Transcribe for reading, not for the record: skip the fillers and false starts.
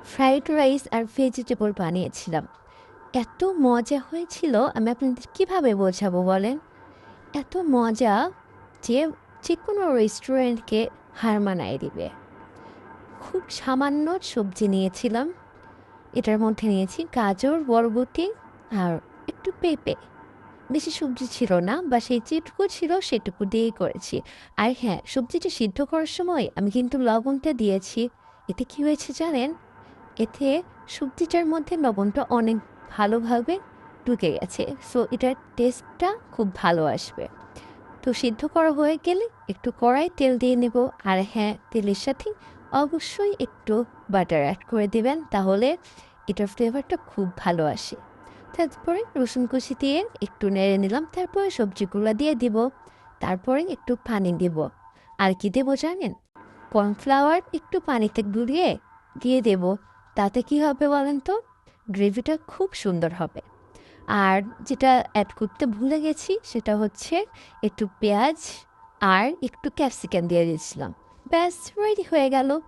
Fried rice আর vegetable বানিয়েছিলাম। এত মজা হয়েছিল, আমি আপনাদের কীভাবে বোঝাবো বলেন? এত মজা যে যেকোনো রেস্টুরেন্টকে হার মানায় দিবে। খুব সামান্য সবজি নিয়েছিলাম। এটার মধ্যে নিয়েছি গাজর, বরবটি আর একটু পেঁপে। বেশি সবজি ছিল না, বা সেই যেটুকু ছিল সেটুকু দিয়েই করেছি। আর হ্যাঁ, সবজিটা সিদ্ধ করার সময় আমি কিন্তু লবণটা দিয়েছি। এতে কী হয়েছে জানেন? এতে সবজিটার মধ্যে লবণটা অনেক ভালোভাবে ঢুকে গেছে। সো এটার টেস্টটা খুব ভালো আসবে। তো সিদ্ধ করা হয়ে গেলে একটু কড়াই তেল দিয়ে নেব। আর হ্যাঁ, তেলের সাথে অবশ্যই একটু বাটার অ্যাড করে দিবেন, তাহলে এটার ফ্লেভারটা খুব ভালো আসে। তারপরে রসুন কুচি দিয়ে একটু নেড়ে নিলাম, তারপরে সবজিগুলো দিয়ে দিব। তারপরে একটু পানি দিব। আর কি দেবো জানেন? কর্নফ্লাওয়ার একটু পানিতে গুলিয়ে দিয়ে দেব। তাতে কি হবে বলেন তো? গ্রেভিটা খুব সুন্দর হবে। আর যেটা অ্যাড করতে ভুলে গেছি সেটা হচ্ছে একটু পেঁয়াজ আর একটু ক্যাপসিকাম দিয়ে দিয়েছিলাম। ব্যাস রেডি হয়ে গেল।